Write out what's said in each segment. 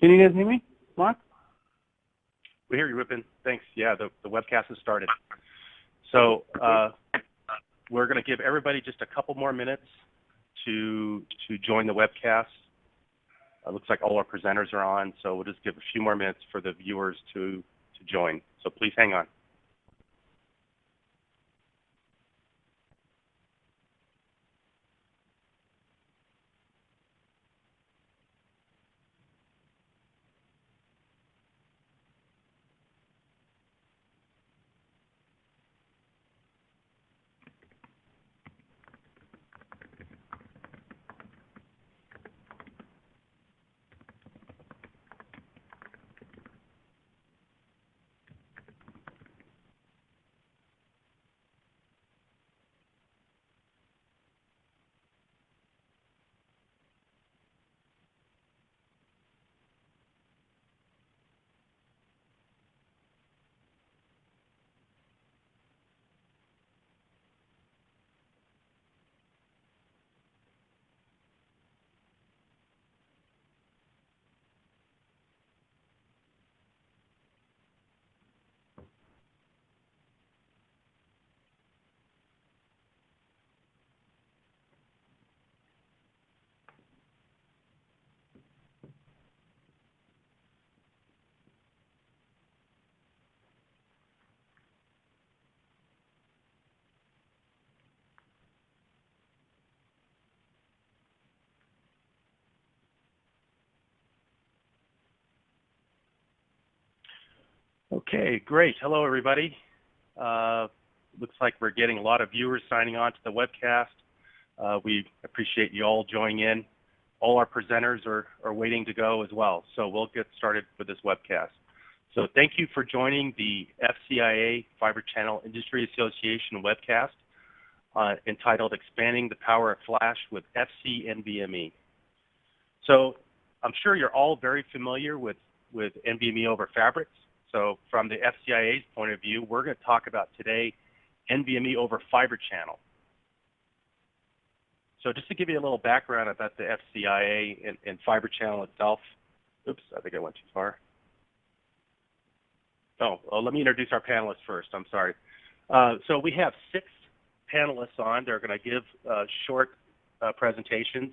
Can you guys hear me, Mark? We hear you, Ripon. Thanks. Yeah, the webcast has started. So we're going to give everybody just a couple more minutes to join the webcast. It looks like all our presenters are on, so we'll just give a few more minutes for the viewers to join. So please hang on. Okay, great. Hello, everybody. Looks like we're getting a lot of viewers signing on to the webcast. We appreciate you all joining in. All our presenters are waiting to go as well, so we'll get started with this webcast. So thank you for joining the FCIA Fibre Channel Industry Association webcast entitled Expanding the Power of Flash with FC-NVMe. So I'm sure you're all very familiar with NVMe over fabrics. So from the FCIA's point of view, we're going to talk about today NVMe over Fibre Channel. So just to give you a little background about the FCIA and Fibre Channel itself. Oops, I think I went too far. Oh, well, let me introduce our panelists first. I'm sorry. So we have 6 panelists on. They're going to give short presentations,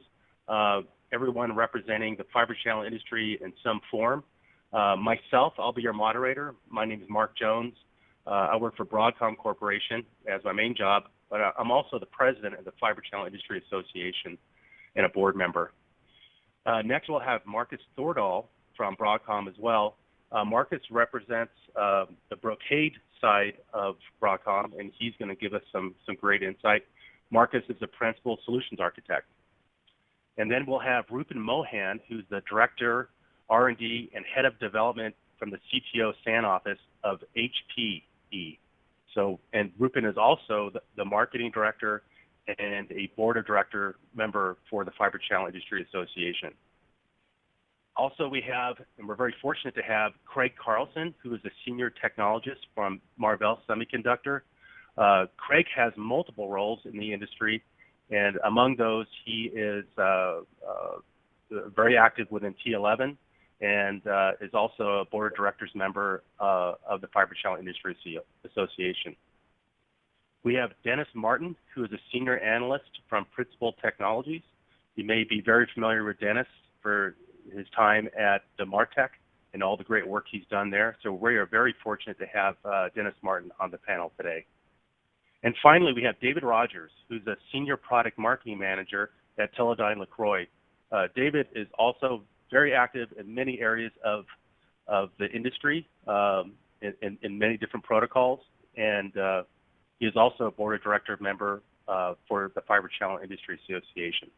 everyone representing the Fibre Channel industry in some form. Myself, I'll be your moderator. My name is Mark Jones. I work for Broadcom Corporation as my main job, but I'm also the president of the Fibre Channel Industry Association and a board member. Next, we'll have Marcus Thordahl from Broadcom as well. Marcus represents the Brocade side of Broadcom, and he's going to give us some great insight. Marcus is a principal solutions architect. And then we'll have Rupin Mohan, who's the director R&D and head of development from the CTO SAN office of HPE. So, and Rupin is also the marketing director and a board of director member for the Fibre Channel Industry Association. Also we have, and we're very fortunate to have, Craig Carlson, who is a senior technologist from Marvell Semiconductor. Craig has multiple roles in the industry, and among those he is very active within T11, and is also a board of directors member of the Fibre Channel Industry Association. We have Dennis Martin, who is a senior analyst from Principal Technologies. You may be very familiar with Dennis for his time at the Martech and all the great work he's done there. So we are very fortunate to have Dennis Martin on the panel today. And finally, we have David Rogers, who's a senior product marketing manager at Teledyne LaCroix. David is also very active in many areas of the industry, in many different protocols, and he is also a board of director member for the Fibre Channel Industry Association.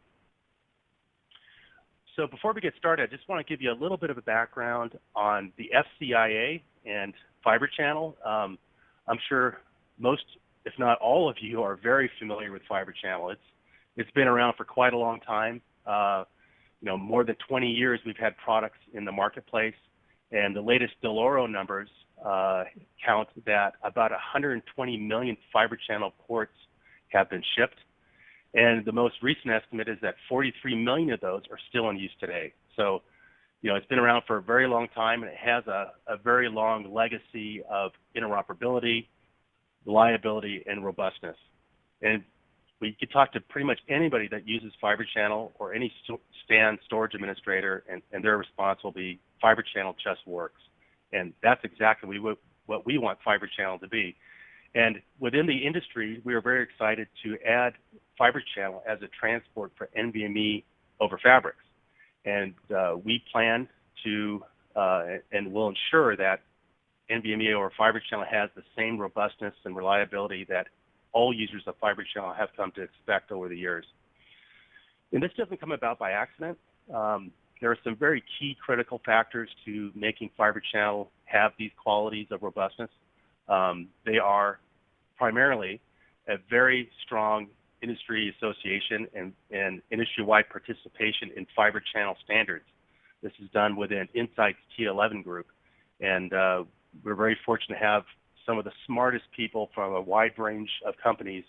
So before we get started, I just want to give you a little bit of a background on the FCIA and Fibre Channel. I'm sure most, if not all of you, are very familiar with Fibre Channel. It's been around for quite a long time. More than 20 years we've had products in the marketplace, and the latest Deloro numbers count that about 120 million Fibre Channel ports have been shipped, and the most recent estimate is that 43 million of those are still in use today. So it's been around for a very long time, and it has a very long legacy of interoperability, reliability, and robustness. And we could talk to pretty much anybody that uses Fibre Channel or any STAN storage administrator, and their response will be, Fibre Channel just works. And that's exactly what we want Fibre Channel to be. And within the industry, we are very excited to add Fibre Channel as a transport for NVMe over fabrics. And we plan to and will ensure that NVMe over Fibre Channel has the same robustness and reliability that all users of Fibre Channel have come to expect over the years. And this doesn't come about by accident. There are some very key critical factors to making Fibre Channel have these qualities of robustness. They are primarily a very strong industry association and industry-wide participation in Fibre Channel standards. This is done within Insight's T11 group. And we're very fortunate to have some of the smartest people from a wide range of companies.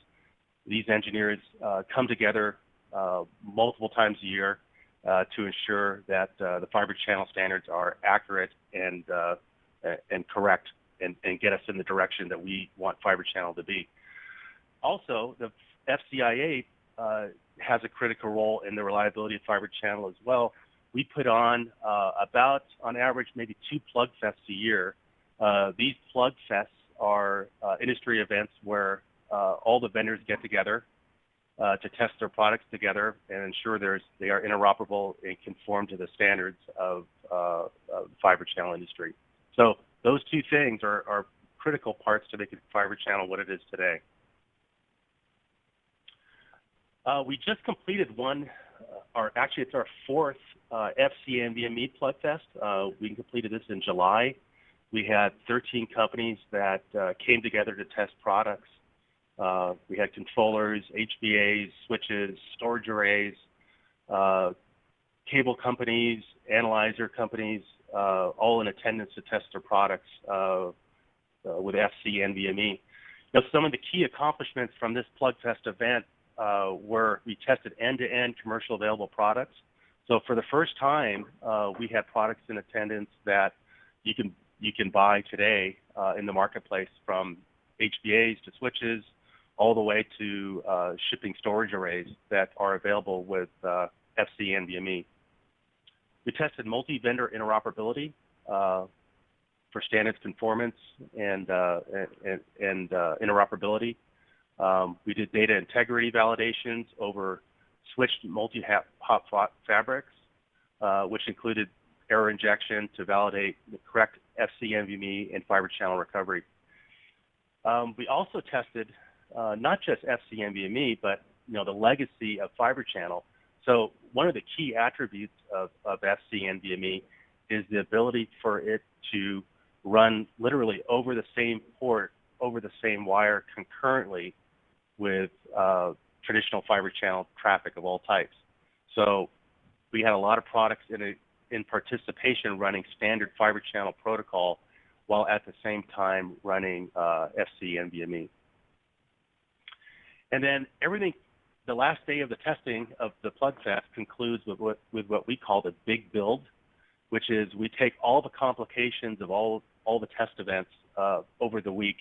These engineers come together multiple times a year to ensure that the Fibre Channel standards are accurate and correct and get us in the direction that we want Fibre Channel to be. Also, the FCIA has a critical role in the reliability of Fibre Channel as well. We put on about, on average, maybe 2 plug fests a year. These plug fests are industry events where all the vendors get together to test their products together and ensure they are interoperable and conform to the standards of the Fibre Channel industry. So those 2 things are critical parts to making Fibre Channel what it is today. We just completed one, actually it's our 4th FC-NVMe Plug Fest. We completed this in July. We had 13 companies that came together to test products. We had controllers, HBAs, switches, storage arrays, cable companies, analyzer companies, all in attendance to test their products with FC-NVMe. Now, some of the key accomplishments from this Plug Fest event were we tested end-to-end commercial available products. So for the first time, we had products in attendance that you can buy today in the marketplace, from HBAs to switches, all the way to shipping storage arrays that are available with FC-NVMe. We tested multi-vendor interoperability for standards conformance and interoperability. We did data integrity validations over switched multi-hop fabrics, which included error injection to validate the correct FC-NVMe and Fibre Channel recovery. We also tested not just FC-NVMe, but the legacy of Fibre Channel. So one of the key attributes of FC-NVMe is the ability for it to run literally over the same port, over the same wire concurrently with traditional Fibre Channel traffic of all types. So we had a lot of products in participation running standard Fibre Channel protocol while at the same time running FC-NVMe. And then the last day of the testing of the Plug Fest concludes with what we call the big build, which is we take all the complications of all the test events over the week,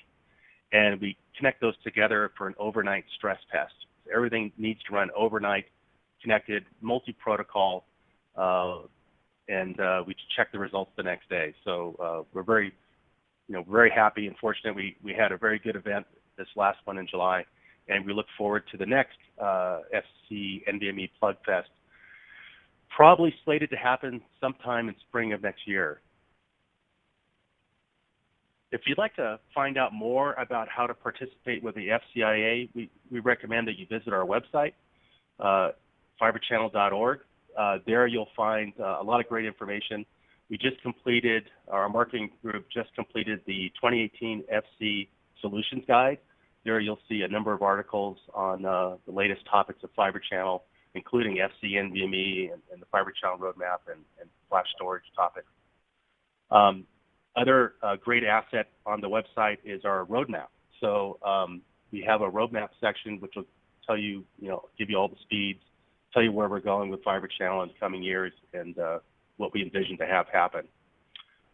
and we connect those together for an overnight stress test. So everything needs to run overnight, connected, multi-protocol, and we check the results the next day. So we're very happy and fortunate. We had a very good event, this last one in July, and we look forward to the next FC-NVMe Plug Fest, probably slated to happen sometime in spring of next year. If you'd like to find out more about how to participate with the FCIA, we recommend that you visit our website, fibrechannel.org. There you'll find a lot of great information. Our marketing group just completed the 2018 FC Solutions Guide. There you'll see a number of articles on the latest topics of Fibre Channel, including FC-NVMe and the Fibre Channel roadmap and flash storage topics. Other great asset on the website is our roadmap. So we have a roadmap section which will tell you, give you all the speeds, tell you where we're going with Fibre Channel in the coming years, and what we envision to have happen.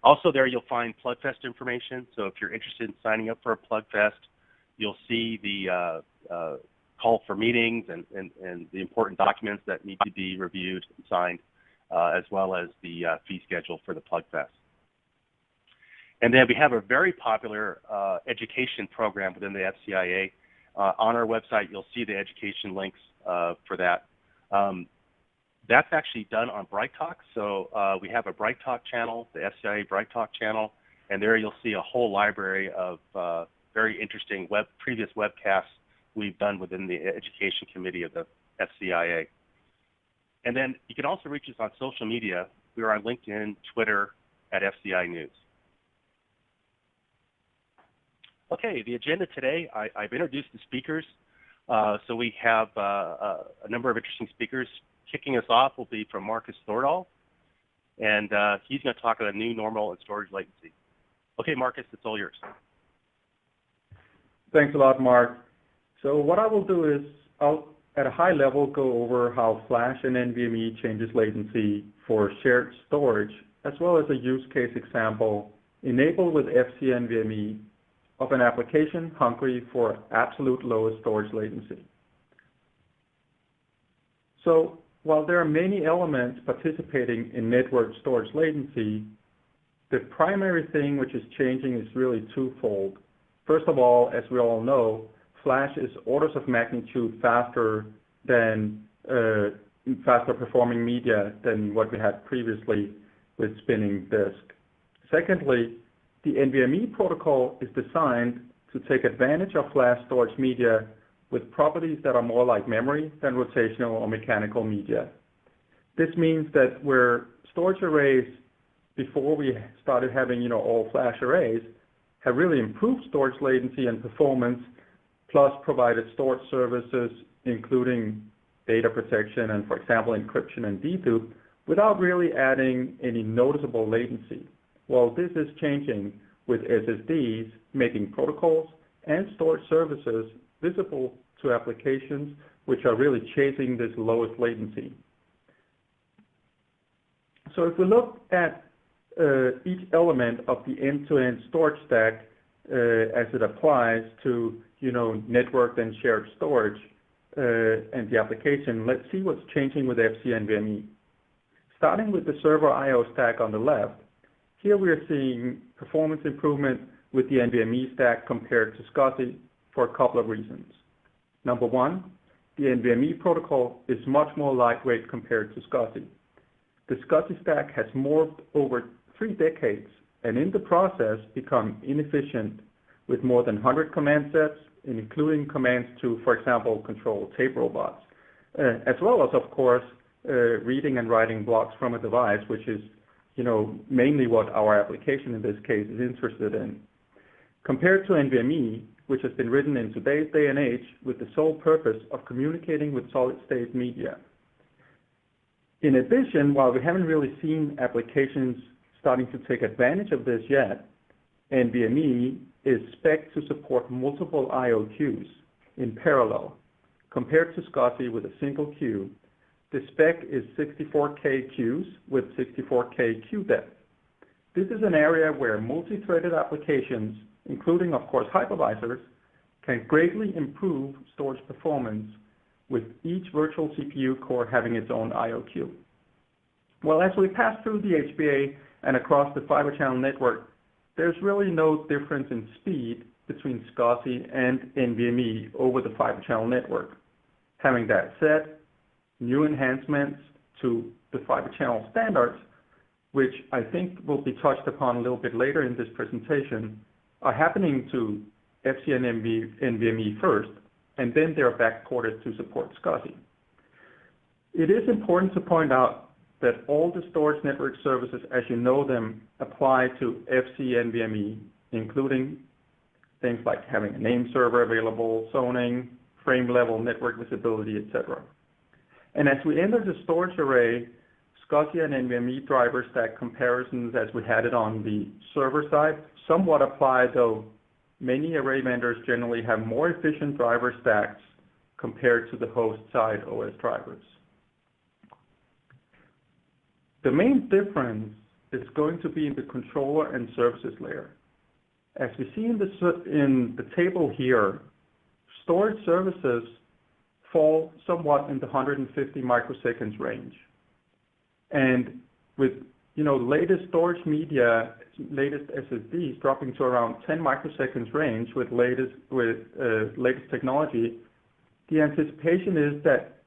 Also there you'll find PlugFest information, so if you're interested in signing up for a PlugFest, you'll see the call for meetings and the important documents that need to be reviewed and signed, as well as the fee schedule for the PlugFest. And then we have a very popular education program within the FCIA. On our website, you'll see the education links for that. That's actually done on Bright Talk. So we have a Bright Talk channel, the FCIA Bright Talk channel, and there you'll see a whole library of very interesting previous webcasts we've done within the education committee of the FCIA. And then you can also reach us on social media. We're on LinkedIn, Twitter, at FCI News. Okay, the agenda today, I've introduced the speakers. So we have a number of interesting speakers. Kicking us off will be from Marcus Thordahl, and he's going to talk about a new normal and storage latency. Okay, Marcus, it's all yours. Thanks a lot, Mark. So what I will do is I'll, at a high level, go over how Flash and NVMe changes latency for shared storage, as well as a use case example enabled with FC-NVMe of an application hungry for absolute lowest storage latency. So while there are many elements participating in network storage latency, the primary thing which is changing is really twofold. First of all, as we all know, Flash is orders of magnitude faster than faster performing media than what we had previously with spinning disk. Secondly, the NVMe protocol is designed to take advantage of Flash storage media with properties that are more like memory than rotational or mechanical media. This means that where storage arrays, before we started having all Flash arrays, have really improved storage latency and performance, plus provided storage services, including data protection and, for example, encryption and dedupe, without really adding any noticeable latency. Well, this is changing with SSDs, making protocols and storage services visible to applications which are really chasing this lowest latency. So if we look at each element of the end-to-end storage stack as it applies to networked and shared storage and the application, let's see what's changing with FC-NVMe. Starting with the server I/O stack on the left, here we are seeing performance improvement with the NVMe stack compared to SCSI for a couple of reasons. Number one, the NVMe protocol is much more lightweight compared to SCSI. The SCSI stack has morphed over 3 decades and in the process become inefficient with more than 100 command sets, including commands to, for example, control tape robots, as well as, of course, reading and writing blocks from a device, which is mainly what our application in this case is interested in. Compared to NVMe, which has been written in today's day and age with the sole purpose of communicating with solid-state media. In addition, while we haven't really seen applications starting to take advantage of this yet, NVMe is spec'd to support multiple I/O queues in parallel. Compared to SCSI with a single queue, the spec is 64K queues with 64K queue depth. This is an area where multi-threaded applications, including, of course, hypervisors, can greatly improve storage performance with each virtual CPU core having its own I/O queue. Well, as we pass through the HBA and across the Fibre Channel network, there's really no difference in speed between SCSI and NVMe over the Fibre Channel network. Having that said, new enhancements to the Fibre Channel standards, which I think will be touched upon a little bit later in this presentation, are happening to FC and NVMe first, and then they're backported to support SCSI. It is important to point out that all the storage network services, as you know them, apply to FC-NVMe, including things like having a name server available, zoning, frame-level network visibility, etc. And as we enter the storage array, SCSI and NVMe driver stack comparisons as we had it on the server side somewhat apply, though many array vendors generally have more efficient driver stacks compared to the host side OS drivers. The main difference is going to be in the controller and services layer. As we see in the table here, storage services fall somewhat in the 150 microseconds range. And with latest storage media, latest SSDs dropping to around 10 microseconds range with latest technology, the anticipation is that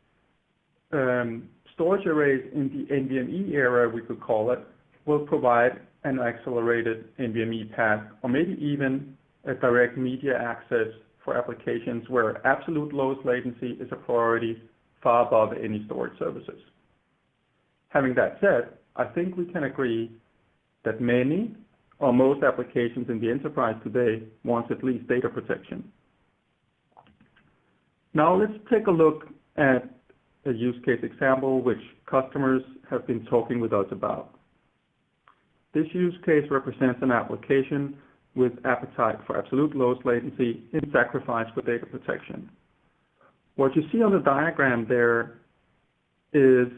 storage arrays in the NVMe era, we could call it, will provide an accelerated NVMe path, or maybe even a direct media access for applications where absolute lowest latency is a priority far above any storage services. Having that said, I think we can agree that many or most applications in the enterprise today want at least data protection. Now let's take a look at a use case example which customers have been talking with us about. This use case represents an application with appetite for absolute lowest latency in sacrifice for data protection. What you see on the diagram there is,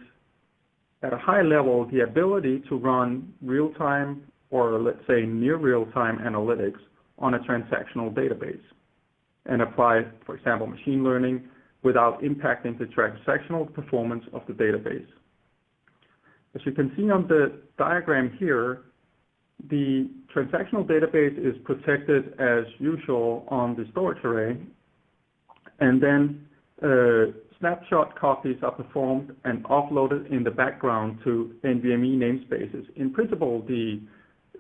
at a high level, the ability to run real-time or, let's say, near real-time analytics on a transactional database and apply, for example, machine learning without impacting the transactional performance of the database. As you can see on the diagram here, the transactional database is protected as usual on the storage array, and then snapshot copies are performed and offloaded in the background to NVMe namespaces. In principle, the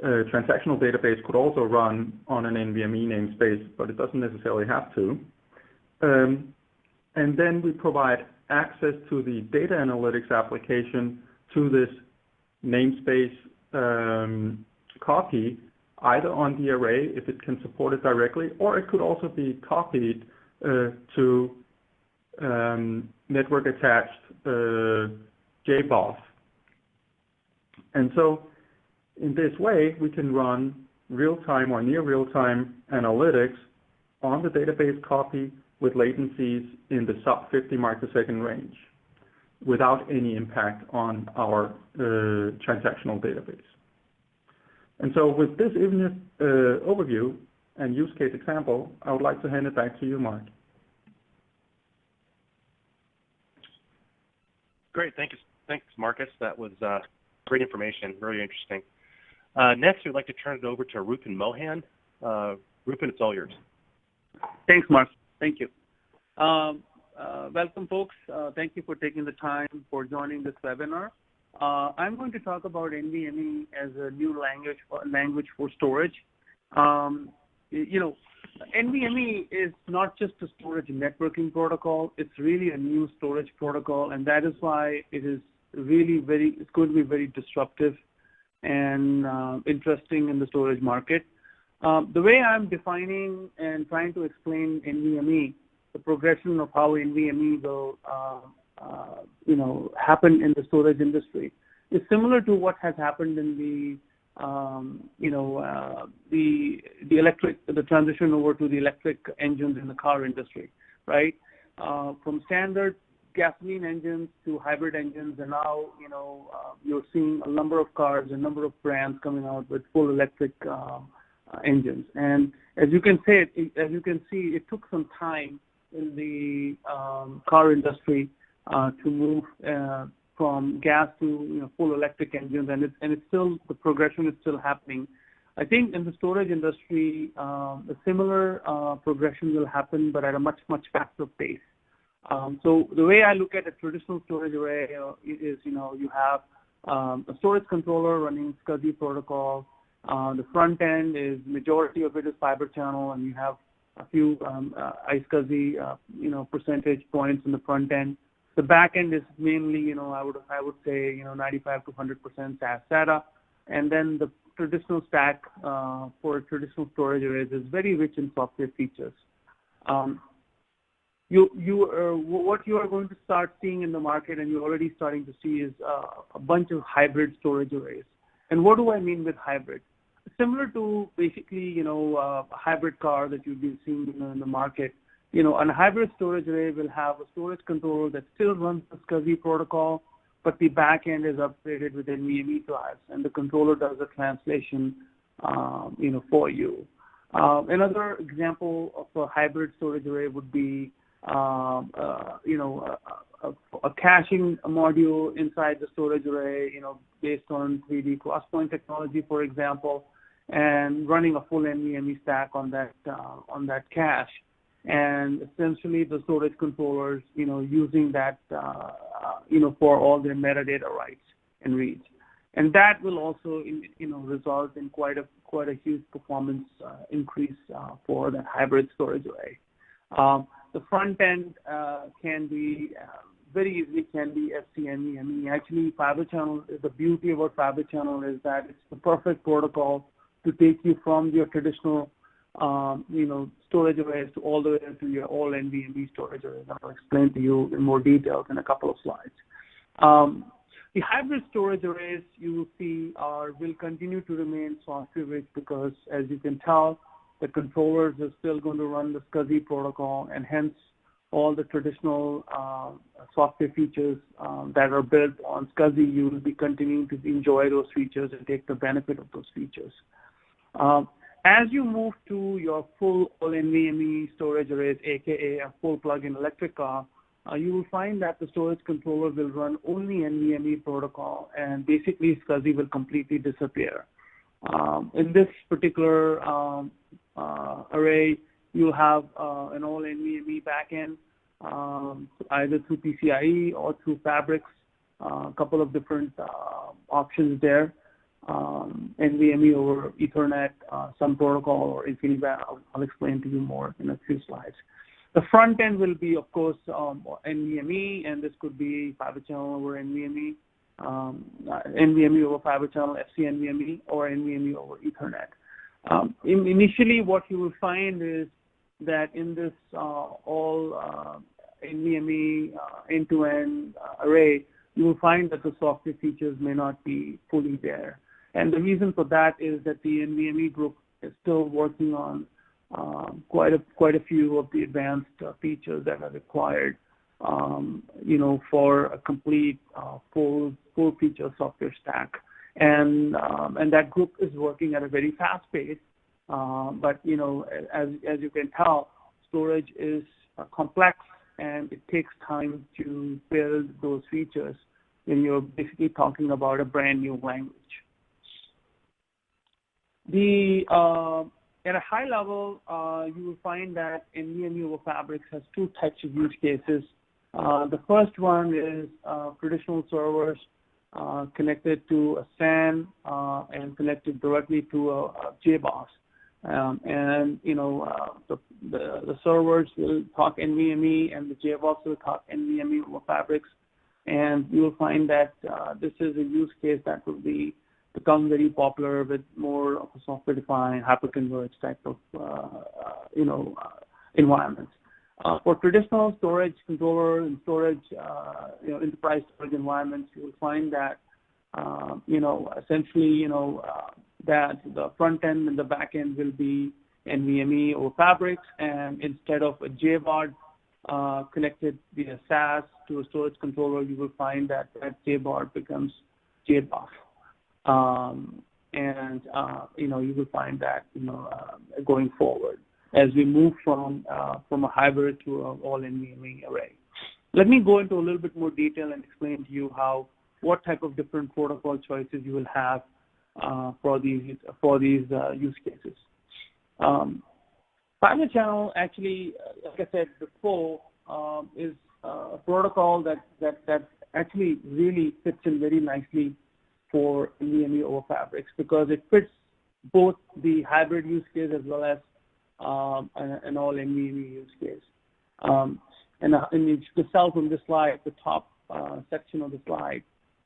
transactional database could also run on an NVMe namespace, but it doesn't necessarily have to. And then we provide access to the data analytics application to this namespace copy, either on the array if it can support it directly, or it could also be copied to network attached JBOF. And so in this way, we can run real-time or near real-time analytics on the database copy with latencies in the sub 50 microsecond range without any impact on our transactional database. And so with this overview and use case example, I would like to hand it back to you, Mark. Great, thanks, Marcus. That was great information, very interesting. Next, we'd like to turn it over to Rupin Mohan. Rupin, it's all yours. Thanks, Mark. Thank you. Welcome, folks. Thank you for taking the time for joining this webinar. I'm going to talk about NVMe as a new language for storage. NVMe is not just a storage networking protocol. It's really a new storage protocol, and that is why it is really it's going to be very disruptive and interesting in the storage market. The way I'm defining and trying to explain NVMe, the progression of how NVMe will happen in the storage industry, is similar to what has happened in the transition over to the electric engines in the car industry, right? From standard gasoline engines to hybrid engines, and now you're seeing a number of cars, a number of brands coming out with full electric engines. And as you can see, it took some time in the car industry to move from gas to full electric engines, and it's still, the progression is still happening. I think in the storage industry, a similar progression will happen, but at a much faster pace. So the way I look at a traditional storage array is, you have a storage controller running SCSI protocol. The front end is, majority of it is Fibre Channel, and you have a few iSCSI, percentage points in the front end. The back end is mainly, I would say, 95 to 100% SAS SATA, and then the traditional stack for traditional storage arrays is very rich in software features. What you are going to start seeing in the market, and you're already starting to see, is a bunch of hybrid storage arrays. And what do I mean with hybrid? Similar to basically, a hybrid car that you've been seeing in the market. A hybrid storage array will have a storage controller that still runs the SCSI protocol, but the back end is upgraded with NVMe drives, and the controller does the translation, for you. Another example of a hybrid storage array would be, a caching module inside the storage array, based on 3D crosspoint technology, for example, and running a full NVMe stack on that cache, and essentially the storage controllers, using that, for all their metadata writes and reads, and that will also, result in quite a huge performance increase for that hybrid storage array. The front end can be very easily FC-NVMe. Actually, Fibre Channel, the beauty about Fibre Channel is that it's the perfect protocol to take you from your traditional, storage arrays to all the way to your all NVMe storage arrays. I'll explain to you in more details in a couple of slides. The hybrid storage arrays you will see will continue to remain software rich because, as you can tell, the controllers are still going to run the SCSI protocol, and hence all the traditional software features that are built on SCSI, you will be continuing to enjoy those features and take the benefit of those features. As you move to your full all NVMe storage arrays, aka a full plug-in electric car, you will find that the storage controller will run only NVMe protocol, and basically SCSI will completely disappear. In this particular array, you'll have an all NVMe backend, either through PCIe or through Fabrics. A couple of different options there. NVMe over Ethernet, some protocol, or InfiniBand. I'll explain to you more in a few slides. The front end will be, of course, NVMe, and this could be Fibre Channel over NVMe, NVMe over Fibre Channel, FC-NVMe, or NVMe over Ethernet. Initially, what you will find is that in this all NVMe end-to-end array, you will find that the software features may not be fully there. And the reason for that is that the NVMe group is still working on quite a few of the advanced features that are required, for a complete full feature software stack. And that group is working at a very fast pace. But as you can tell, storage is complex, and it takes time to build those features when you're basically talking about a brand new language. At a high level, you will find that NVMe over Fabrics has two types of use cases. The first one is traditional servers connected to a SAN and connected directly to a JBoss. The servers will talk NVMe, and the JBoss will talk NVMe over Fabrics. And you will find that this is a use case that will become very popular with more of a software-defined hyperconverged type of environments. For traditional storage controller and storage, enterprise storage environments, you will find that essentially that the front end and the back end will be NVMe over Fabrics, and instead of a JBOD connected via SAS to a storage controller, you will find that JBOD becomes JBoss. You will find that going forward as we move from a hybrid to an all NVMe array. Let me go into a little bit more detail and explain to you what type of different protocol choices you will have for these use cases. Fibre Channel, actually, like I said before, is a protocol that actually really fits in very nicely for NVMe over Fabrics, because it fits both the hybrid use case as well as an all NVMe use case. And you can tell from this slide, the top section of the slide,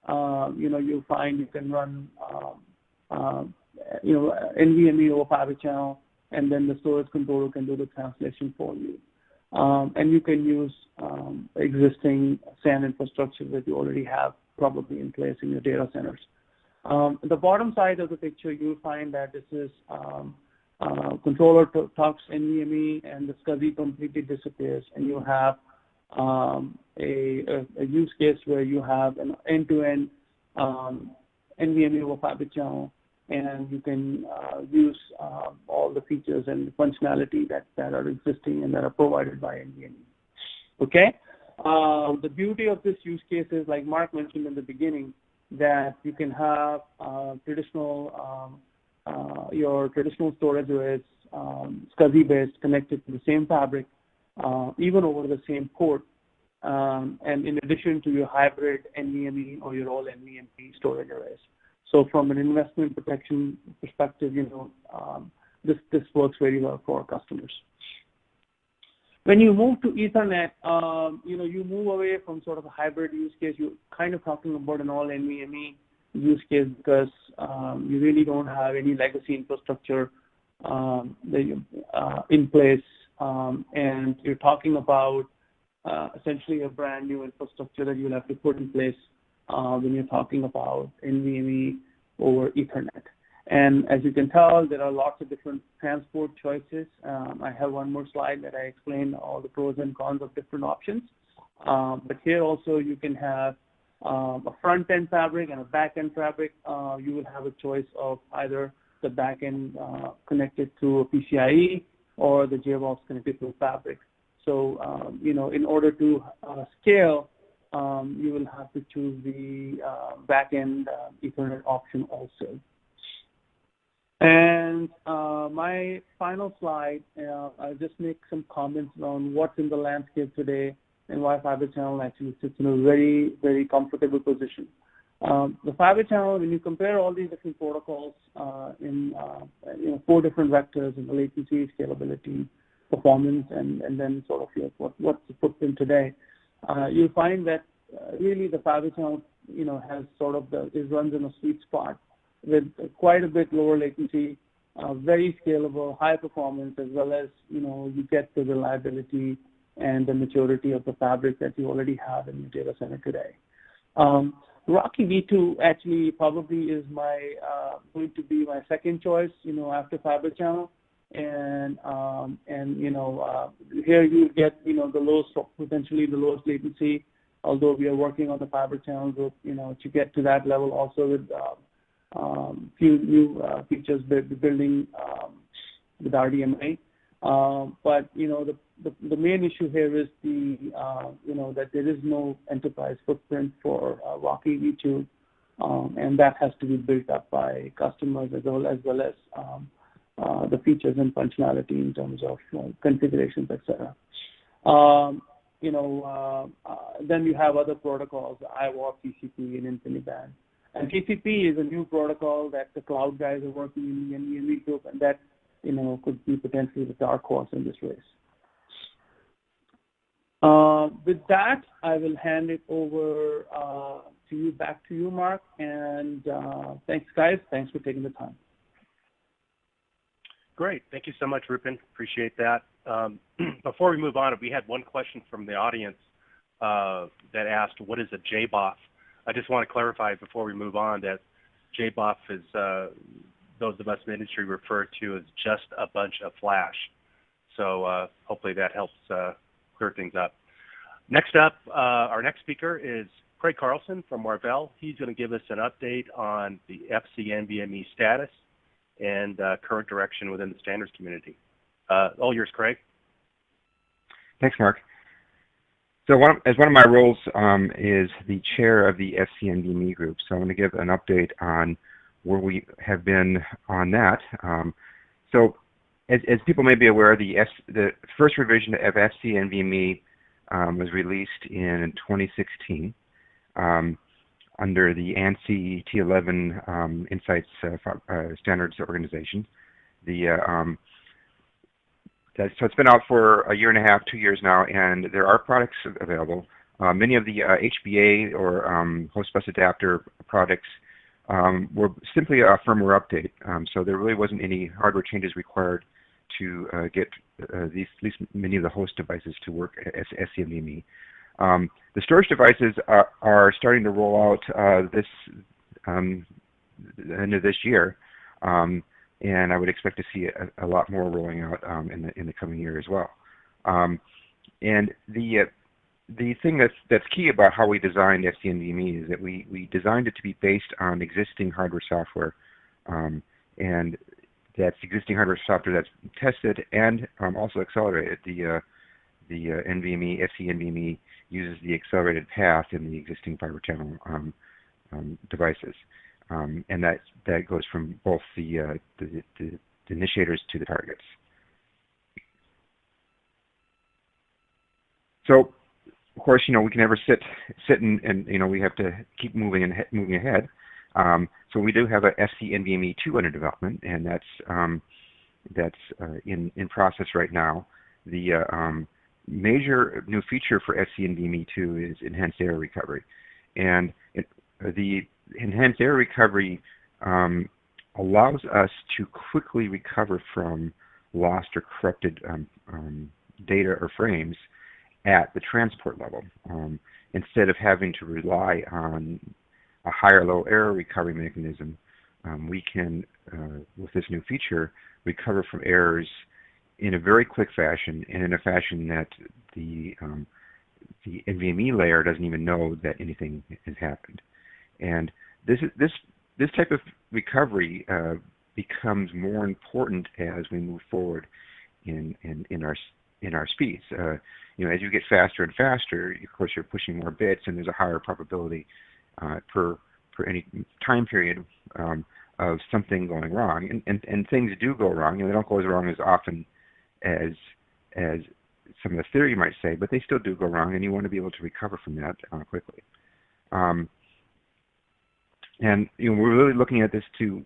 you'll find you can run NVMe over Fibre Channel, and then the storage controller can do the translation for you. And you can use existing SAN infrastructure that you already have probably in place in your data centers. The bottom side of the picture, you'll find that this is controller talks NVMe, and the SCSI completely disappears, and you have a use case where you have an end-to-end NVMe over Fibre Channel, and you can use all the features and functionality that are existing and that are provided by NVMe. Okay? The beauty of this use case is, like Mark mentioned in the beginning, that you can have your traditional storage arrays, SCSI-based, connected to the same fabric, even over the same port, and in addition to your hybrid NVMe or your all NVMe storage arrays. So from an investment protection perspective, this works very well for our customers. When you move to Ethernet, you move away from sort of a hybrid use case. You're kind of talking about an all NVMe use case because you really don't have any legacy infrastructure in place, and you're talking about essentially a brand new infrastructure that you'll have to put in place when you're talking about NVMe over Ethernet. And as you can tell, there are lots of different transport choices. I have one more slide that I explain all the pros and cons of different options. But here also you can have a front-end fabric and a back-end fabric. You will have a choice of either the back-end connected to a PCIe or the JBoss connected to a fabric. So, in order to scale, you will have to choose the back-end Ethernet option also. And my final slide, I'll just make some comments on what's in the landscape today and why Fibre Channel actually sits in a very, very comfortable position. The Fibre Channel, when you compare all these different protocols in 4 different vectors in the latency, scalability, performance, and then sort of what's the footprint today, you'll find that really the Fibre Channel, has sort of it runs in a sweet spot with quite a bit lower latency, very scalable, high performance, as well as, you get the reliability and the maturity of the fabric that you already have in your data center today. Rocky V2 actually probably is going to be my second choice, after Fibre Channel. And here you get, potentially the lowest latency, although we are working on the Fibre Channel group, to get to that level also with few new features building with RDMA. But the main issue here is that there is no enterprise footprint for Rocky V2, and that has to be built up by customers as well as the features and functionality in terms of configurations, etc. Then you have other protocols, IOPS, TCP, and InfiniBand. And TCP is a new protocol that the cloud guys are working in the NVMe group, and that could be potentially the dark horse in this race. With that, I will hand it over back to you, Mark. And thanks, guys. Thanks for taking the time. Great. Thank you so much, Rupin. Appreciate that. Before we move on, we had one question from the audience that asked, what is a JBoss? I just want to clarify before we move on that JBoss is, those of us in the industry refer to as just a bunch of flash. So hopefully that helps clear things up. Next up, our next speaker is Craig Carlson from Marvell. He's going to give us an update on the FC-NVMe status and current direction within the standards community. All yours, Craig. Thanks, Mark. So one of my roles is the chair of the FC-NVMe group. So I'm going to give an update on where we have been on that. So as people may be aware, the first revision of FC-NVMe was released in 2016 under the ANSI T11 Insights Standards Organization. So it's been out for a year and a half, 2 years now, and there are products available. Many of the HBA or host bus adapter products were simply a firmware update. So there really wasn't any hardware changes required to get at least many of the host devices to work as FC-NVMe. The storage devices are starting to roll out the end of this year. And I would expect to see a lot more rolling out in the coming year as well. And the the thing that's key about how we designed FC-NVMe is that we designed it to be based on existing hardware software, and that's existing hardware software that's tested and also accelerated. The NVMe, FC-NVMe uses the accelerated path in the existing Fibre Channel devices, and that goes from both the initiators to the targets. So, of course, we can never sit and we have to keep moving ahead. So we do have a FC-NVMe 2 under development, and that's in process right now. The major new feature for FC-NVMe 2 is enhanced error recovery, and the enhanced error recovery allows us to quickly recover from lost or corrupted data or frames at the transport level, instead of having to rely on a high or low error recovery mechanism. We can, with this new feature, recover from errors in a very quick fashion, and in a fashion that the NVMe layer doesn't even know that anything has happened. And this type of recovery becomes more important as we move forward in our speeds. As you get faster and faster, of course, you're pushing more bits, and there's a higher probability per any time period of something going wrong. And things do go wrong, and they don't go as wrong as often as some of the theory might say, but they still do go wrong, and you want to be able to recover from that quickly. And we're really looking at this to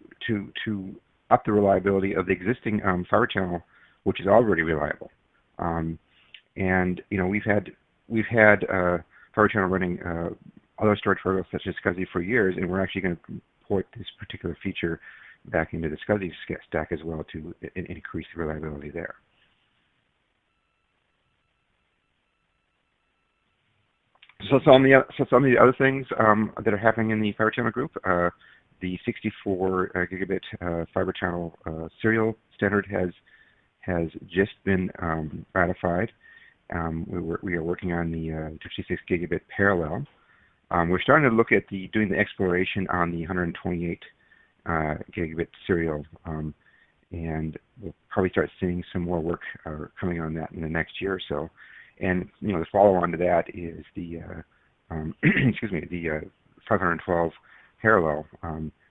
up the reliability of the existing Fibre Channel, which is already reliable. And we've had Fibre Channel running other storage protocols such as SCSI for years, and we're actually going to port this particular feature back into the SCSI stack as well to increase the reliability there. So some of the other things that are happening in the Fibre Channel group, the 64 gigabit Fibre Channel serial standard has just been ratified. We are working on the 56 gigabit parallel. We're starting to look at doing the exploration on the 128 gigabit serial, and we'll probably start seeing some more work coming on that in the next year or so. And the follow-on to that is the excuse me, the 512 parallel,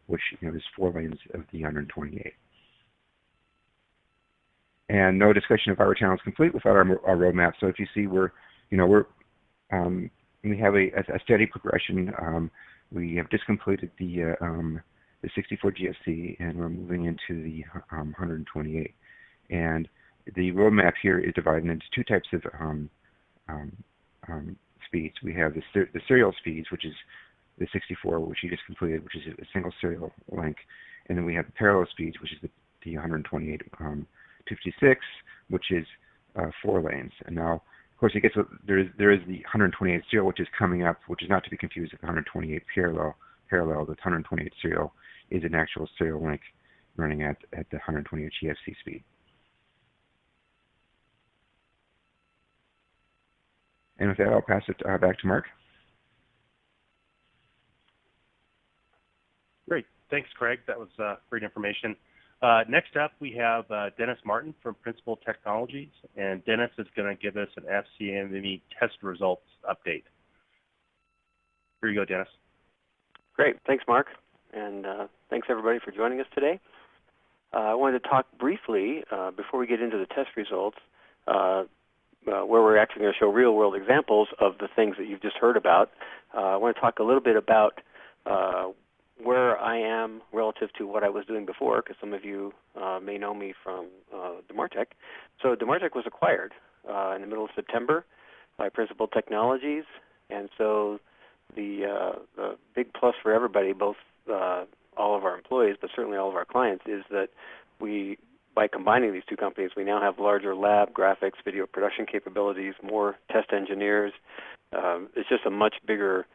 which is 4 lanes of the 128. And no discussion of Fibre Channel is complete without our roadmap. So if you see, we have a steady progression. We have just completed the 64 GFC, and we're moving into the 128. And the roadmap here is divided into two types of speeds. We have the serial speeds, which is the 64, which you just completed, which is a single serial link, and then we have the parallel speeds, which is the 128 56, which is 4 lanes. And now, of course, there is the 128 serial, which is coming up, which is not to be confused with the 128 parallel. The 128 serial is an actual serial link running at the 128 GFC speed. And with that, I'll pass it back to Mark. Great. Thanks, Craig. That was great information. Next up, we have Dennis Martin from Principal Technologies, and Dennis is going to give us an FC-NVMe test results update. Here you go, Dennis. Great. Thanks, Mark. And thanks, everybody, for joining us today. I wanted to talk briefly, before we get into the test results, where we're actually going to show real-world examples of the things that you've just heard about. I want to talk a little bit about where I am relative to what I was doing before, because some of you may know me from Demartech. So Demartech was acquired in the middle of September by Principal Technologies, and so the big plus for everybody, both all of our employees, but certainly all of our clients, is that by combining these two companies, we now have larger lab, graphics, video production capabilities, more test engineers. It's just a much bigger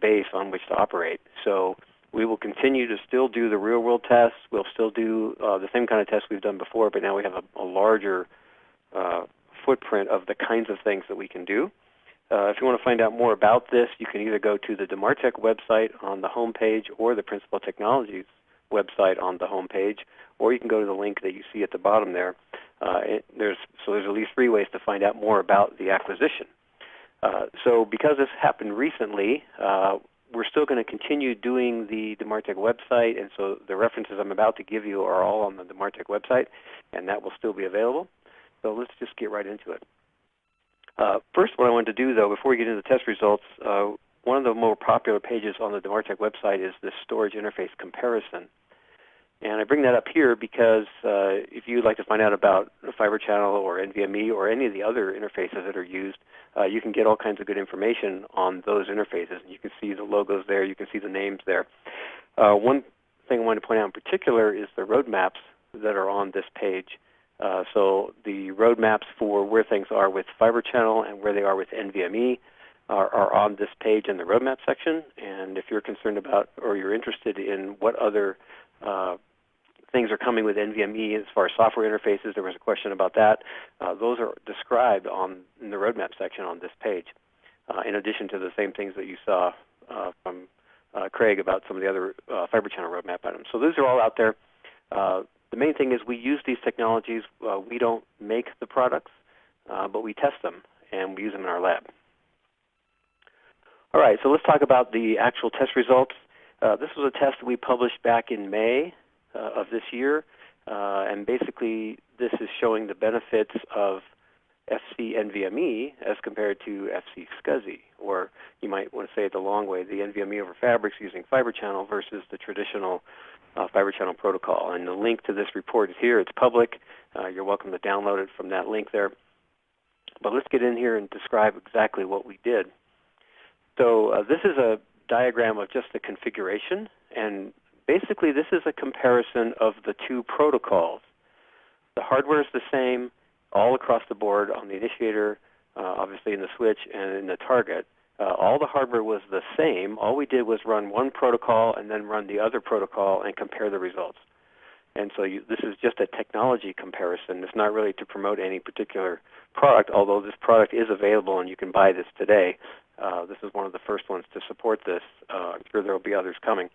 base on which to operate. So we will continue to still do the real-world tests. We'll still do the same kind of tests we've done before, but now we have a larger footprint of the kinds of things that we can do. If you want to find out more about this, you can either go to the DeMartech website on the home page or the Principal Technologies website on the home page, or you can go to the link that you see at the bottom there. There's at least 3 ways to find out more about the acquisition. So because this happened recently, we're still going to continue doing the DeMartech website, and so the references I'm about to give you are all on the DeMartech website, and that will still be available. So let's just get right into it. First, what I wanted to do, though, before we get into the test results, one of the more popular pages on the DeMartech website is the storage interface comparison. And I bring that up here because if you'd like to find out about Fibre Channel or NVMe or any of the other interfaces that are used, you can get all kinds of good information on those interfaces. You can see the logos there. You can see the names there. One thing I want to point out in particular is the roadmaps that are on this page. So the roadmaps for where things are with Fibre Channel and where they are with NVMe are on this page in the roadmap section. And if you're concerned about or you're interested in what other things are coming with NVMe as far as software interfaces, there was a question about that. Those are described in the roadmap section on this page, in addition to the same things that you saw from Craig about some of the other Fibre Channel roadmap items. So those are all out there. The main thing is we use these technologies. We don't make the products, but we test them, and we use them in our lab. All right, so let's talk about the actual test results. This was a test that we published back in May of this year, and basically this is showing the benefits of FC-NVMe as compared to FC-SCSI, or you might want to say it the long way, the NVMe over fabrics using Fibre Channel versus the traditional Fibre Channel protocol. And the link to this report is here. It's public. You're welcome to download it from that link there. But let's get in here and describe exactly what we did. So this is a diagram of just the configuration, and basically this is a comparison of the 2 protocols. The hardware is the same all across the board on the initiator, obviously in the switch, and in the target. All the hardware was the same. All we did was run one protocol and then run the other protocol and compare the results. And so this is just a technology comparison. It's not really to promote any particular product, although this product is available and you can buy this today. This is one of the first ones to support this. I'm sure there will be others coming.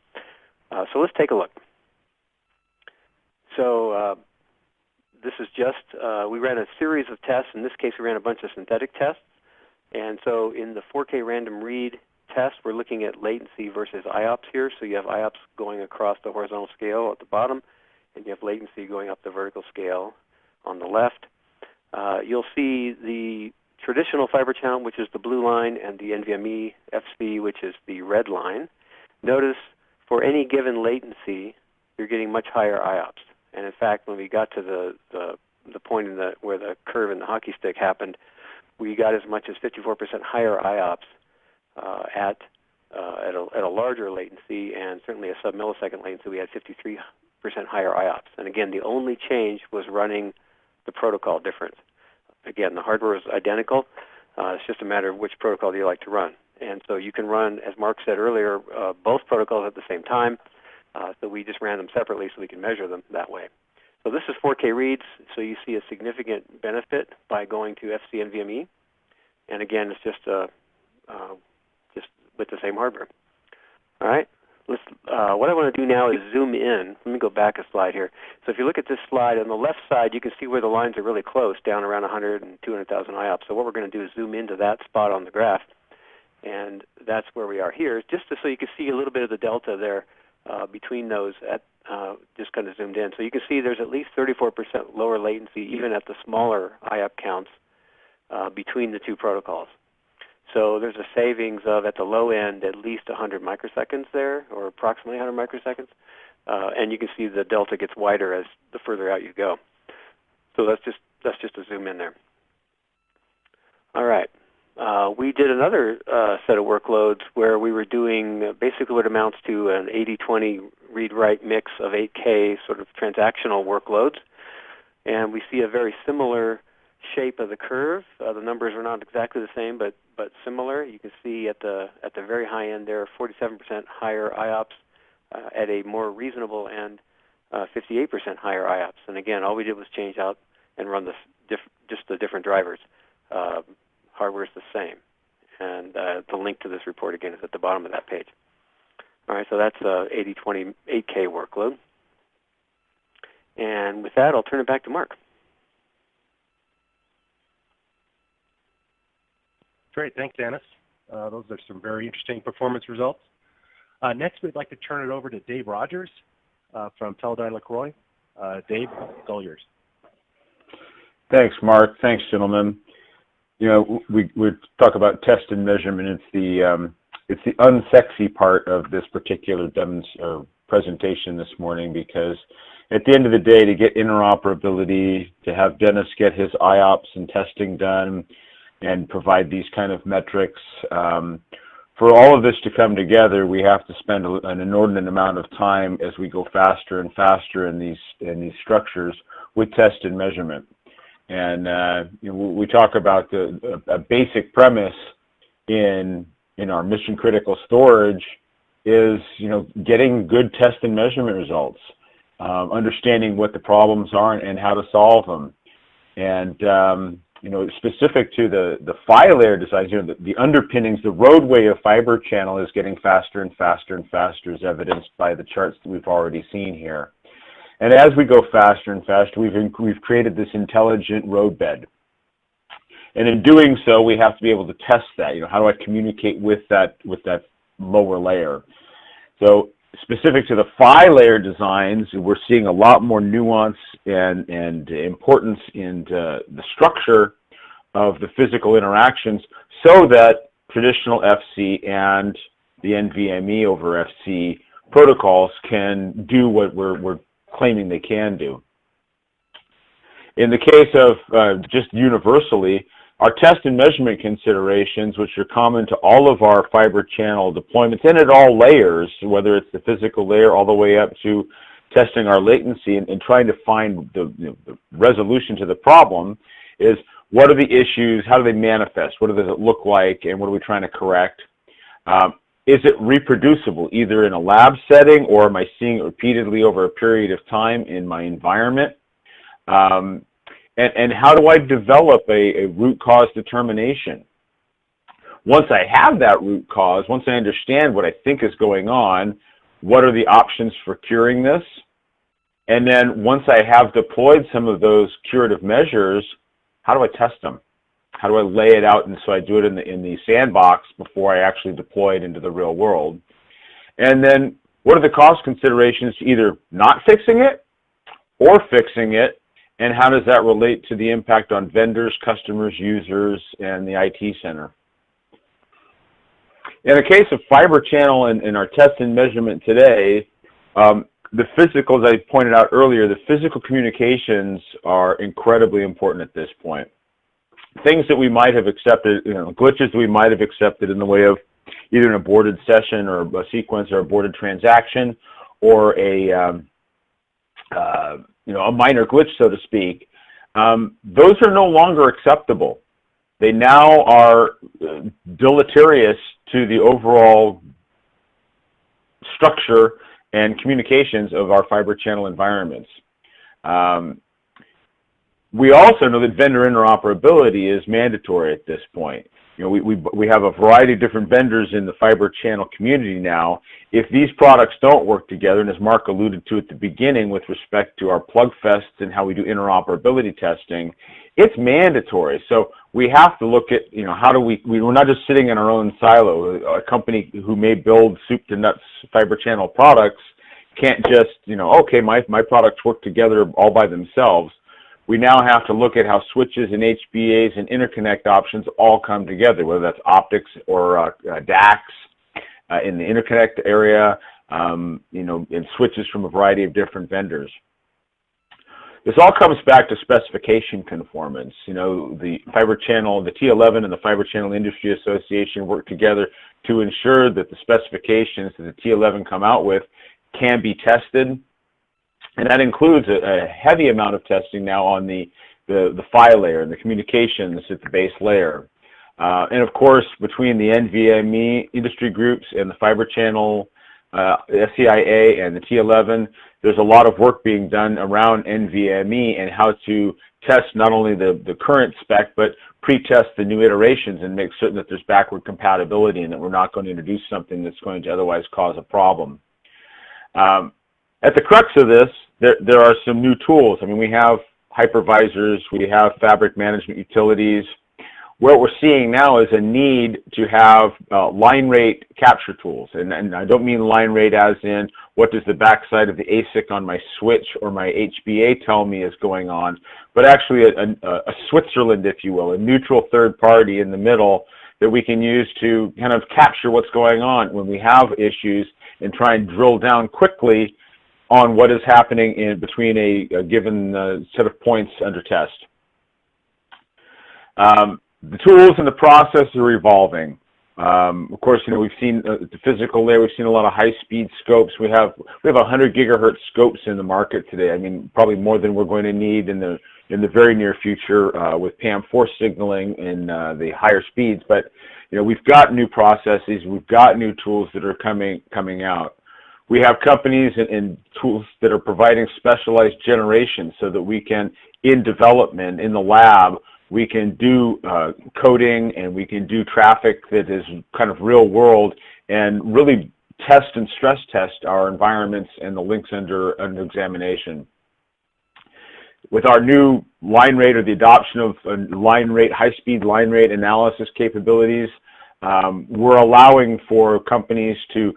So let's take a look. So this is just, we ran a series of tests. In this case, we ran a bunch of synthetic tests. And so in the 4K random read test, we're looking at latency versus IOPS here. So you have IOPS going across the horizontal scale at the bottom, and you have latency going up the vertical scale on the left. You'll see the traditional Fibre Channel, which is the blue line, and the NVMe FC, which is the red line. Notice for any given latency, you're getting much higher IOPS. And in fact, when we got to the point in where the curve in the hockey stick happened, we got as much as 54% higher IOPS at a larger latency, and certainly a sub-millisecond latency, we had 53% higher IOPS. And again, the only change was running the protocol different. Again, the hardware is identical. It's just a matter of which protocol do you like to run. And so you can run, as Mark said earlier, both protocols at the same time. So we just ran them separately so we can measure them that way. So this is 4K reads, so you see a significant benefit by going to FC-NVMe. And again, it's just with the same hardware. All right. What I want to do now is zoom in. Let me go back a slide here. So if you look at this slide, on the left side, you can see where the lines are really close, down around 100 and 200,000 IOPS. So what we're going to do is zoom into that spot on the graph, and that's where we are here, just so you can see a little bit of the delta there between those just kind of zoomed in. So you can see there's at least 34% lower latency even at the smaller IOP counts between the 2 protocols. So there's a savings of, at the low end, at least 100 microseconds there, or approximately 100 microseconds. And you can see the delta gets wider as the further out you go. So that's just a zoom in there. All right. We did another set of workloads where we were doing basically what amounts to an 80-20 read-write mix of 8K sort of transactional workloads. And we see a very similar shape of the curve. The numbers are not exactly the same, but similar. You can see at the very high end there, 47% higher IOPS. At a more reasonable end, 58% higher IOPS. And again, all we did was change out and run just the different drivers. Hardware is the same. And the link to this report, again, is at the bottom of that page. All right, so that's a 8020 8K workload. And with that, I'll turn it back to Mark. Great, thanks, Dennis. Those are some very interesting performance results. Next, we'd like to turn it over to Dave Rogers from Teledyne LaCroix. Dave, it's all yours. Thanks, Mark. Thanks, gentlemen. You know, we talk about test and measurement. It's the unsexy part of this particular presentation this morning, because at the end of the day, to get interoperability, to have Dennis get his IOPS and testing done, and provide these kind of metrics, for all of this to come together, we have to spend an inordinate amount of time as we go faster and faster in these structures with test and measurement. And you know, we talk about a basic premise in our mission critical storage is, you know, getting good test and measurement results, understanding what the problems are and how to solve them. And you know, specific to the PHY layer designs, you know, the underpinnings, the roadway of Fibre Channel is getting faster and faster and faster, as evidenced by the charts that we've already seen here. And as we go faster and faster, we've created this intelligent roadbed. And in doing so, we have to be able to test that. You know, how do I communicate with that lower layer? So specific to the PHY layer designs, we're seeing a lot more nuance and importance in the structure of the physical interactions, so that traditional FC and the NVMe over FC protocols can do what we're claiming they can do. In the case of just universally, our test and measurement considerations, which are common to all of our Fibre Channel deployments and at all layers, whether it's the physical layer all the way up to testing our latency and trying to find the resolution to the problem, is what are the issues, how do they manifest, what does it look like, and what are we trying to correct? Is it reproducible, either in a lab setting, or am I seeing it repeatedly over a period of time in my environment? And how do I develop a root cause determination? Once I have that root cause, once I understand what I think is going on, what are the options for curing this? And then once I have deployed some of those curative measures, how do I test them? How do I lay it out, and so I do it in the sandbox before I actually deploy it into the real world? And then what are the cost considerations to either not fixing it or fixing it, and how does that relate to the impact on vendors, customers, users, and the IT center? In the case of Fibre Channel and our test and measurement today, the physical, as I pointed out earlier, the physical communications are incredibly important at this point. Things that we might have accepted, you know, glitches that we might have accepted in the way of either an aborted session or a sequence or aborted transaction, or a you know, a minor glitch, so to speak, those are no longer acceptable. They now are deleterious to the overall structure and communications of our Fibre Channel environments. We also know that vendor interoperability is mandatory at this point. You know, we have a variety of different vendors in the Fibre Channel community now. If these products don't work together, and as Mark alluded to at the beginning with respect to our plug fests and how we do interoperability testing, it's mandatory. So we have to look at, you know, how do we're not just sitting in our own silo. A company who may build soup to nuts Fibre Channel products can't just, you know, okay, my products work together all by themselves. We now have to look at how switches and HBAs and interconnect options all come together, whether that's optics or DACs in the interconnect area, you know, and switches from a variety of different vendors. This all comes back to specification conformance. You know, the Fibre Channel, the T11 and the Fibre Channel Industry Association work together to ensure that the specifications that the T11 come out with can be tested. And that includes a heavy amount of testing now on the PHY layer and the communications at the base layer. And of course, between the NVMe industry groups and the Fibre Channel, FCIA and the T11, there's a lot of work being done around NVMe and how to test not only the current spec, but pre-test the new iterations and make certain that there's backward compatibility and that we're not going to introduce something that's going to otherwise cause a problem. At the crux of this, there are some new tools. I mean, we have hypervisors, we have fabric management utilities. What we're seeing now is a need to have line rate capture tools. And I don't mean line rate as in what does the backside of the ASIC on my switch or my HBA tell me is going on, but actually a Switzerland, if you will, a neutral third party in the middle that we can use to kind of capture what's going on when we have issues and try and drill down quickly on what is happening in between a given set of points under test. The tools and the process are evolving. Of course, you know, we've seen the physical layer. We've seen a lot of high-speed scopes. We have 100 gigahertz scopes in the market today. I mean, probably more than we're going to need in the very near future with PAM4 signaling and the higher speeds. But you know, we've got new processes. We've got new tools that are coming out. We have companies and tools that are providing specialized generation so that we can, in development, in the lab, we can do coding and we can do traffic that is kind of real world and really test and stress test our environments and the links under examination. With our new line rate or the adoption of high-speed line rate analysis capabilities, we're allowing for companies to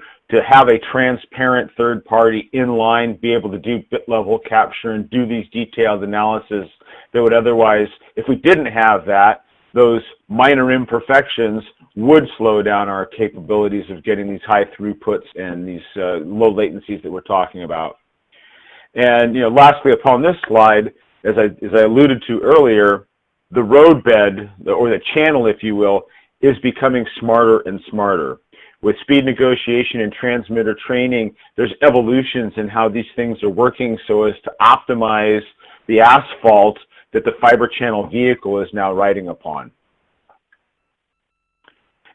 have a transparent third party in line, be able to do bit level capture and do these detailed analysis that would otherwise, if we didn't have that, those minor imperfections would slow down our capabilities of getting these high throughputs and these low latencies that we're talking about. And you know, lastly, upon this slide, as I alluded to earlier, the roadbed, or the channel, if you will, is becoming smarter and smarter. With speed negotiation and transmitter training, there's evolutions in how these things are working so as to optimize the asphalt that the fiber channel vehicle is now riding upon.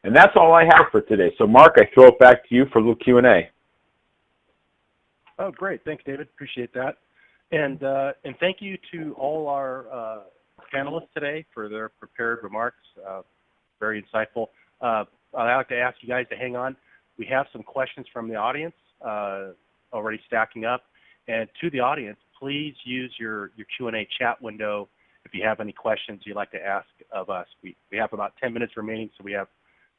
And that's all I have for today. So Mark, I throw it back to you for a little Q&A. Oh, great. Thanks, David. Appreciate that. And thank you to all our panelists today for their prepared remarks. Very insightful. I'd like to ask you guys to hang on. We have some questions from the audience already stacking up. And to the audience, please use your Q&A chat window if you have any questions you'd like to ask of us. We have about 10 minutes remaining, so we have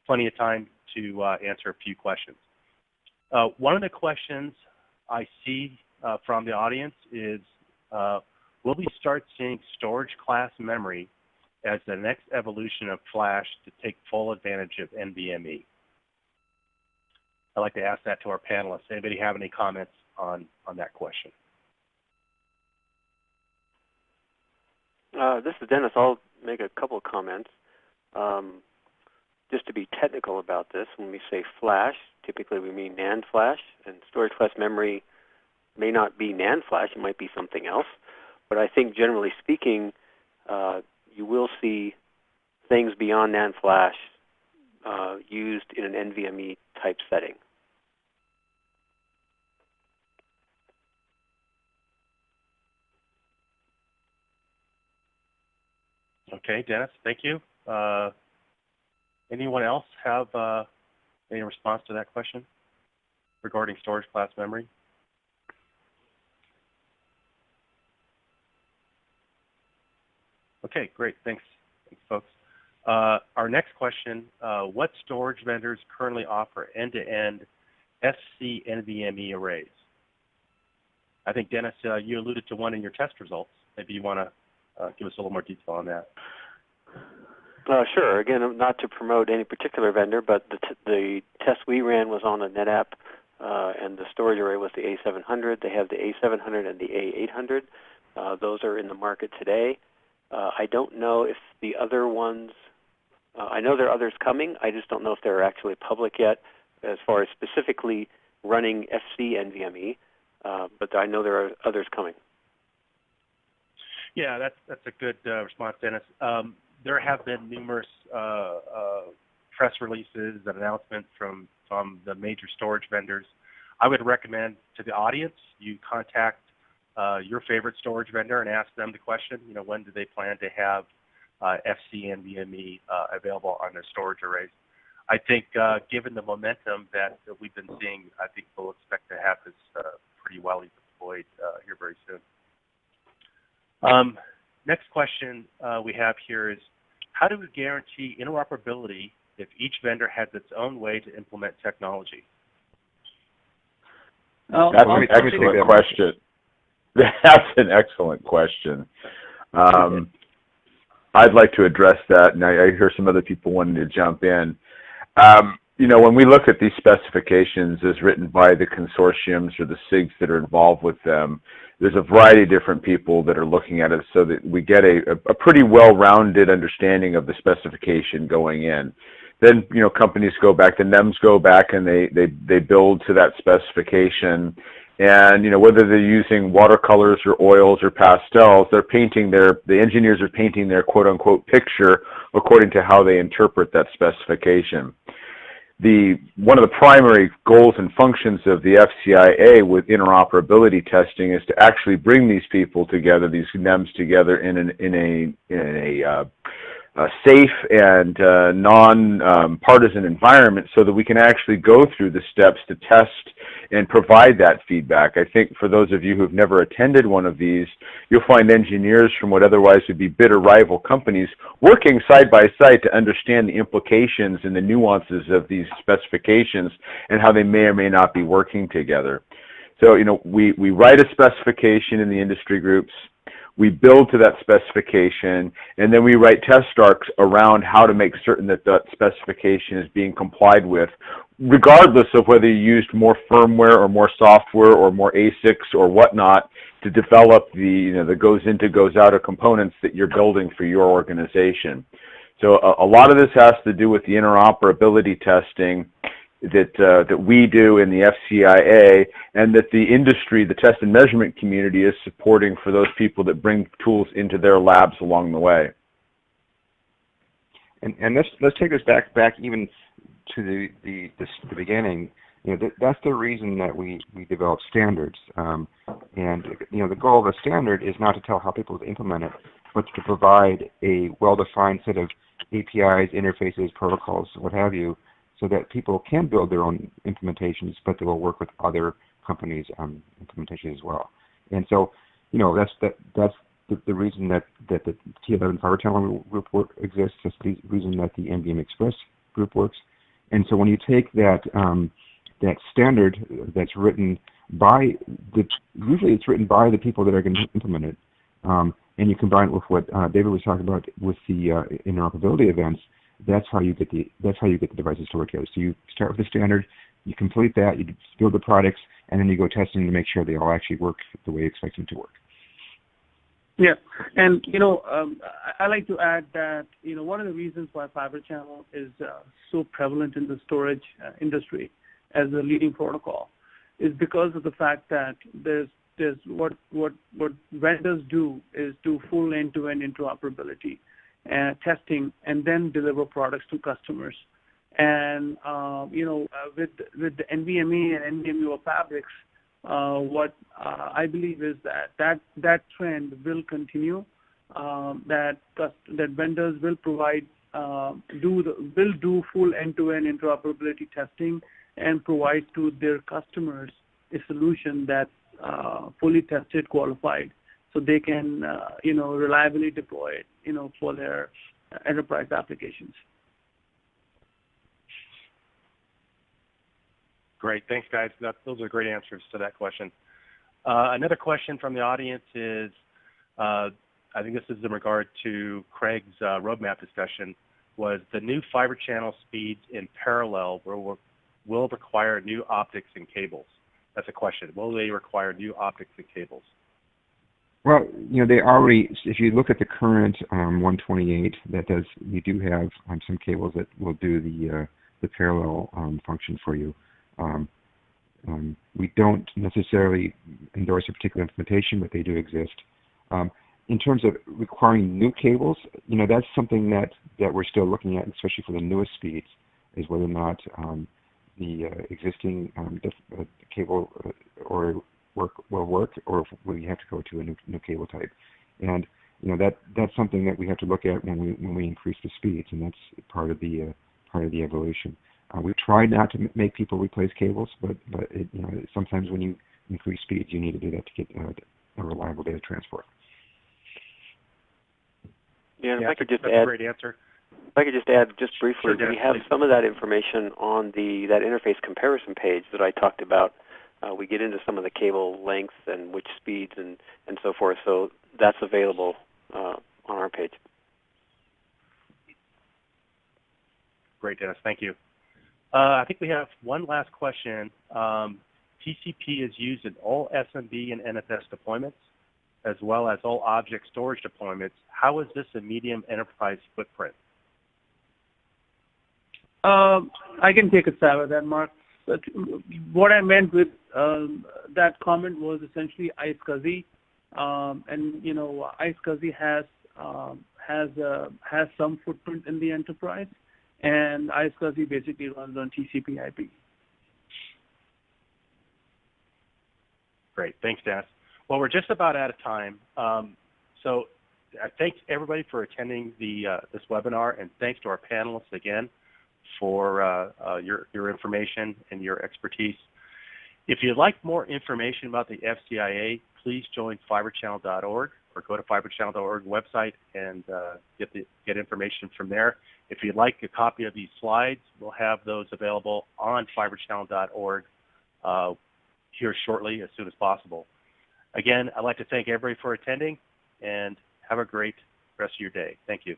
plenty of time to answer a few questions. One of the questions I see from the audience is, will we start seeing storage class memory as the next evolution of flash to take full advantage of NVMe? I'd like to ask that to our panelists. Anybody have any comments on that question? This is Dennis. I'll make a couple of comments. Just to be technical about this, when we say flash, typically we mean NAND flash, and storage class memory may not be NAND flash, it might be something else. But I think generally speaking, you will see things beyond NAND flash used in an NVMe type setting. Okay, Dennis, thank you. Anyone else have any response to that question regarding storage class memory? Okay, great. Thanks folks. Our next question, what storage vendors currently offer end-to-end FC-NVMe arrays? I think, Dennis, you alluded to one in your test results. Maybe you want to give us a little more detail on that. Sure. Again, not to promote any particular vendor, but the test we ran was on a NetApp, and the storage array was the A700. They have the A700 and the A800. Those are in the market today. I don't know if the other ones, I know there are others coming. I just don't know if they're actually public yet as far as specifically running FC-NVMe, but I know there are others coming. Yeah, that's a good response, Dennis. There have been numerous press releases and announcements from the major storage vendors. I would recommend to the audience you contact your favorite storage vendor and ask them the question, when do they plan to have FC-NVMe available on their storage arrays. I think given the momentum that we've been seeing, I think we'll expect to have this pretty well deployed here very soon. Next question we have here is, how do we guarantee interoperability if each vendor has its own way to implement technology? That's an excellent question. That's an excellent question. I'd like to address that, and I hear some other people wanting to jump in. You know, when we look at these specifications as written by the consortiums or the SIGs that are involved with them, there's a variety of different people that are looking at it so that we get a pretty well-rounded understanding of the specification going in. Then, you know, companies go back, the NEMs go back and they build to that specification. And, you know, whether they're using watercolors or oils or pastels, they're painting the engineers are painting their quote-unquote picture according to how they interpret that specification. One of the primary goals and functions of the FCIA with interoperability testing is to actually bring these people together, these NEMs together in a safe and non-partisan environment so that we can actually go through the steps to test and provide that feedback. I think for those of you who have never attended one of these, you'll find engineers from what otherwise would be bitter rival companies working side by side to understand the implications and the nuances of these specifications and how they may or may not be working together. So, you know, we write a specification in the industry groups, we build to that specification, and then we write test arcs around how to make certain that that specification is being complied with, regardless of whether you used more firmware or more software or more ASICs or whatnot to develop the, you know, the goes into, goes out of components that you're building for your organization. So a lot of this has to do with the interoperability testing that we do in the FCIA, and that the industry, the test and measurement community, is supporting for those people that bring tools into their labs along the way. And let's take this back even to the beginning. You know, that's the reason that we develop standards. And you know, the goal of a standard is not to tell how people implement it, but to provide a well-defined set of APIs, interfaces, protocols, what have you, so that people can build their own implementations, but they will work with other companies' implementations as well. And so, you know, that's the reason that the T11 Fibre Channel group exists. That's the reason that the NVM Express group works. And so when you take that that standard that's written by usually it's written by the people that are going to implement it, and you combine it with what David was talking about with the interoperability events. That's how you get the devices to work together. So you start with the standard, you complete that, you build the products, and then you go testing to make sure they all actually work the way you expect them to work. Yeah, and you know, I like to add that, you know, one of the reasons why Fibre Channel is so prevalent in the storage industry as a leading protocol is because of the fact that there's what vendors do is do full end-to-end interoperability testing, and then deliver products to customers. And you know, with the NVMe and NVMe fabrics, what I believe is that trend will continue. That vendors will provide will do full end-to-end interoperability testing and provide to their customers a solution that's fully tested, qualified, so they can, you know, reliably deploy it, you know, for their enterprise applications. Great, thanks, guys. Those are great answers to that question. Another question from the audience is, I think this is in regard to Craig's roadmap discussion, was the new fiber channel speeds in parallel will require new optics and cables? That's a question. Will they require new optics and cables? Well, you know, they already, if you look at the current 128, you do have some cables that will do the parallel function for you. We don't necessarily endorse a particular implementation, but they do exist. In terms of requiring new cables, you know, that's something that we're still looking at, especially for the newest speeds, is whether or not the existing cable will work, or will you have to go to a new cable type. And that's something that we have to look at when we increase the speeds, and that's part of the evolution. We try not to make people replace cables, but sometimes when you increase speeds, you need to do that to get a reliable data transport. Yeah, if I could just add, a great answer. If I could just add just briefly, sure, Dennis, we have please. some of that information on that interface comparison page that I talked about. We get into some of the cable lengths and which speeds and so forth. So that's available on our page. Great, Dennis. Thank you. I think we have one last question. TCP is used in all SMB and NFS deployments, as well as all object storage deployments. How is this a medium enterprise footprint? I can take a stab at that, Mark. But what I meant with that comment was essentially iSCSI, and iSCSI has some footprint in the enterprise, and iSCSI basically runs on TCP/IP. Great, thanks, Dennis. Well, we're just about out of time. So thanks everybody for attending this webinar, and thanks to our panelists again for your information and your expertise. If you'd like more information about the FCIA, please join fibrechannel.org or go to fibrechannel.org website and get information from there. If you'd like a copy of these slides, we'll have those available on fibrechannel.org here shortly, as soon as possible. Again, I'd like to thank everybody for attending, and have a great rest of your day. Thank you.